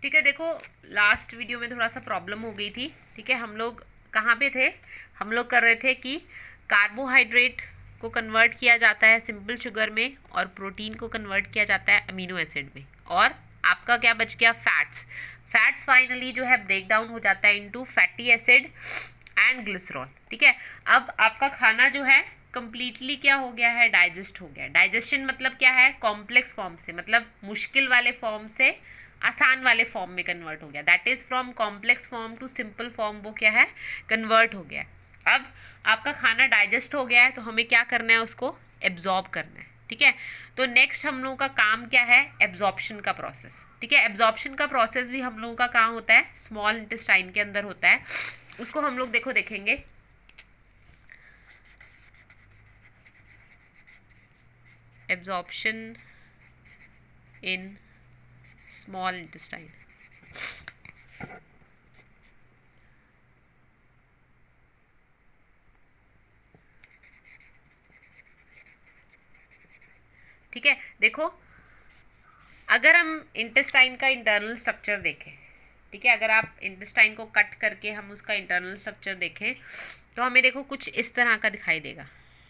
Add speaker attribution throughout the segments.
Speaker 1: ठीक है, देखो लास्ट वीडियो में थोड़ा सा प्रॉब्लम हो गई थी। ठीक है, हम लोग कहाँ पे थे? हम लोग कर रहे थे कि कार्बोहाइड्रेट को कन्वर्ट किया जाता है सिंपल शुगर में और प्रोटीन को कन्वर्ट किया जाता है अमीनो एसिड में, और आपका क्या बच गया? फैट्स। फैट्स फाइनली जो है ब्रेक डाउन हो जाता है into fatty acid and glycerol. ठीक है, अब आपका खाना जो है कंप्लीटली क्या हो गया है? डाइजेस्ट हो गया। डाइजेशन मतलब क्या है? कॉम्प्लेक्स फॉर्म से, मतलब मुश्किल वाले फॉर्म से आसान वाले फॉर्म में कन्वर्ट हो गया। That is from complex form to simple form, वो क्या है? कन्वर्ट हो गया। अब आपका खाना डाइजेस्ट हो गया है तो हमें क्या करना है? उसको एब्जॉर्ब करना है। ठीक है, तो नेक्स्ट हम लोगों का काम क्या है? एब्जॉर्प्शन का प्रोसेस। ठीक है, एब्जॉर्प्शन का प्रोसेस भी हम लोगों का कहाँ होता है? स्मॉल इंटेस्टाइन के अंदर होता है। उसको हम लोग देखो देखेंगे। Absorption in small intestine. ठीक है, देखो अगर हम इंटेस्टाइन का इंटरनल स्ट्रक्चर देखें, ठीक है, अगर आप इंटेस्टाइन को कट करके हम उसका इंटरनल स्ट्रक्चर देखें तो हमें देखो कुछ इस तरह का दिखाई देगा।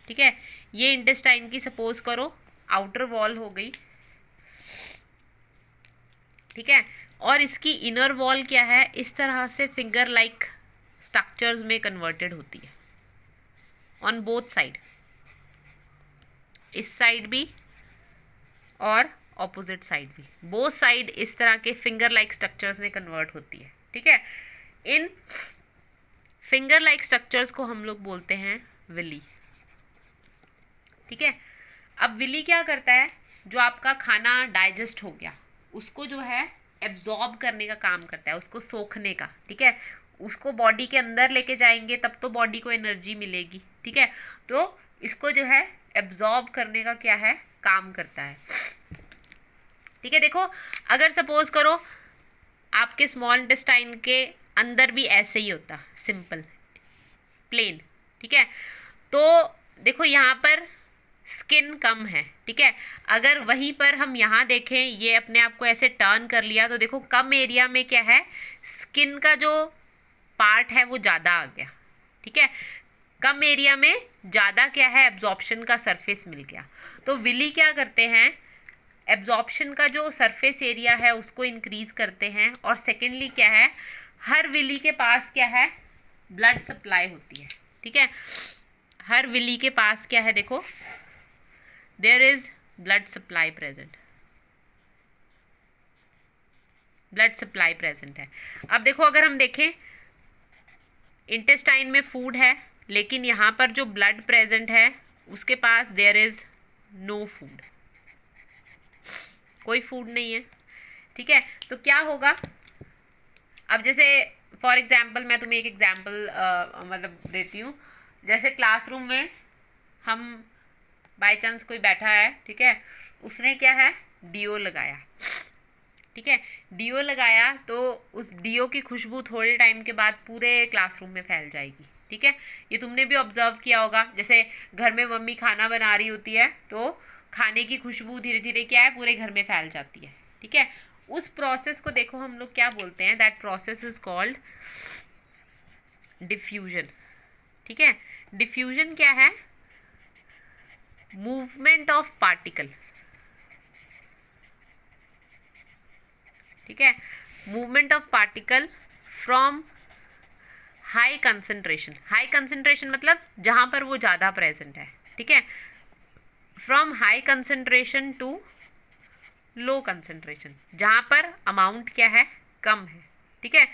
Speaker 1: ठीक है, ये इंटेस्टाइन की सपोज करो आउटर वॉल हो गई। ठीक है, और इसकी इनर वॉल क्या है? इस तरह से फिंगर लाइक स्ट्रक्चर्स में कन्वर्टेड होती है ऑन बोथ साइड, इस साइड भी और ऑपोजिट साइड भी, बोथ साइड इस तरह के फिंगर लाइक स्ट्रक्चर्स में कन्वर्ट होती है। ठीक है, इन फिंगर लाइक स्ट्रक्चर्स को हम लोग बोलते हैं विली। ठीक है, अब विली क्या करता है? जो आपका खाना डाइजेस्ट हो गया उसको जो है एब्जॉर्ब करने का काम करता है, उसको सोखने का। ठीक है, उसको बॉडी के अंदर लेके जाएंगे तब तो बॉडी को एनर्जी मिलेगी। ठीक है, तो इसको जो है एब्जॉर्ब करने का क्या है? काम करता है। ठीक है, देखो अगर सपोज करो आपके स्मॉल इंटेस्टाइन के अंदर भी ऐसे ही होता, सिंपल प्लेन। ठीक है, तो देखो यहाँ पर स्किन कम है। ठीक है, अगर वहीं पर हम यहाँ देखें, ये अपने आप को ऐसे टर्न कर लिया तो देखो कम एरिया में क्या है? स्किन का जो पार्ट है वो ज़्यादा आ गया। ठीक है, कम एरिया में ज़्यादा क्या है? एब्जॉर्प्शन का सरफेस मिल गया। तो विली क्या करते हैं? एब्जॉर्प्शन का जो सरफेस एरिया है उसको इंक्रीज करते हैं, और सेकेंडली क्या है? हर विली के पास क्या है? ब्लड सप्लाई होती है। ठीक है, हर विली के पास क्या है? देखो there is blood supply present, blood supply present है। अब देखो अगर हम देखें इंटेस्टाइन में फूड है लेकिन यहाँ पर जो ब्लड प्रेजेंट है उसके पास देयर इज नो फूड, कोई फूड नहीं है। ठीक है, तो क्या होगा? अब जैसे फॉर एग्जाम्पल मैं तुम्हें एक एग्जाम्पल मतलब देती हूँ। जैसे क्लासरूम में हम बाय चांस कोई बैठा है, ठीक है, उसने क्या है? डीओ लगाया। ठीक है, डीओ लगाया तो उस डीओ की खुशबू थोड़े टाइम के बाद पूरे क्लासरूम में फैल जाएगी। ठीक है, ये तुमने भी ऑब्जर्व किया होगा। जैसे घर में मम्मी खाना बना रही होती है तो खाने की खुशबू धीरे धीरे क्या है? पूरे घर में फैल जाती है। ठीक है, उस प्रोसेस को देखो हम लोग क्या बोलते हैं? That process is called diffusion. ठीक है, डिफ्यूजन क्या है? Movement of particle. ठीक है, movement of particle from high concentration. High concentration मतलब जहां पर वो ज्यादा प्रेजेंट है। ठीक है, from high concentration to low concentration, जहां पर अमाउंट क्या है? कम है। ठीक है,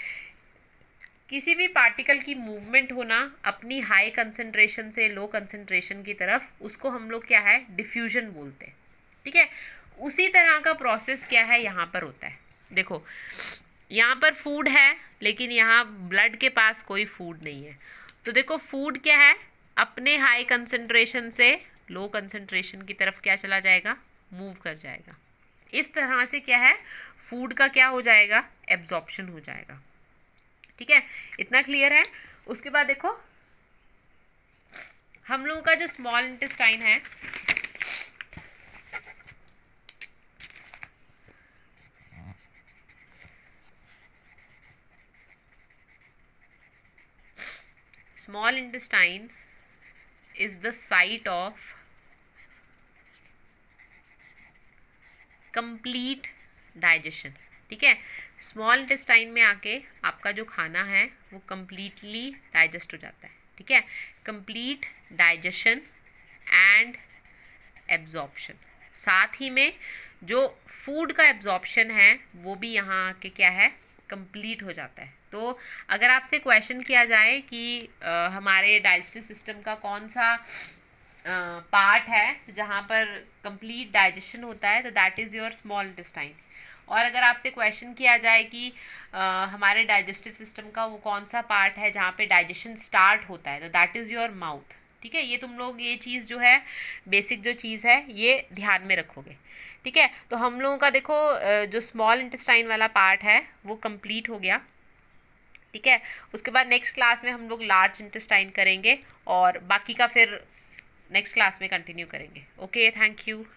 Speaker 1: किसी भी पार्टिकल की मूवमेंट होना अपनी हाई कंसंट्रेशन से लो कंसंट्रेशन की तरफ, उसको हम लोग क्या है? डिफ्यूजन बोलते हैं। ठीक है, उसी तरह का प्रोसेस क्या है? यहाँ पर होता है। देखो यहाँ पर फूड है लेकिन यहाँ ब्लड के पास कोई फूड नहीं है, तो देखो फूड क्या है? अपने हाई कंसंट्रेशन से लो कंसंट्रेशन की तरफ क्या चला जाएगा? मूव कर जाएगा। इस तरह से क्या है? फूड का क्या हो जाएगा? एब्जॉर्प्शन हो जाएगा। ठीक है, इतना क्लियर है? उसके बाद देखो हम लोगों का जो स्मॉल इंटेस्टाइन है, small intestine is the site of complete digestion. ठीक है, स्मॉल इंटेस्टाइन में आके आपका जो खाना है वो कंप्लीटली डाइजेस्ट हो जाता है। ठीक है, कंप्लीट डाइजेशन एंड एब्जॉर्प्शन, साथ ही में जो फूड का एब्जॉर्प्शन है वो भी यहाँ आके क्या है, कंप्लीट हो जाता है। तो अगर आपसे क्वेश्चन किया जाए कि हमारे डाइजेस्टिव सिस्टम का कौन सा पार्ट है जहाँ पर कंप्लीट डाइजेशन होता है, तो that is your small intestine. और अगर आपसे क्वेश्चन किया जाए कि हमारे डाइजेस्टिव सिस्टम का वो कौन सा पार्ट है जहाँ पे डाइजेशन स्टार्ट होता है, तो दैट इज़ योर माउथ। ठीक है, ये तुम लोग ये चीज़ जो है, बेसिक जो चीज़ है, ये ध्यान में रखोगे। ठीक है, तो हम लोगों का देखो जो स्मॉल इंटेस्टाइन वाला पार्ट है वो कंप्लीट हो गया। ठीक है, उसके बाद नेक्स्ट क्लास में हम लोग लार्ज इंटेस्टाइन करेंगे और बाकी का फिर नेक्स्ट क्लास में कंटिन्यू करेंगे। Okay, thank you.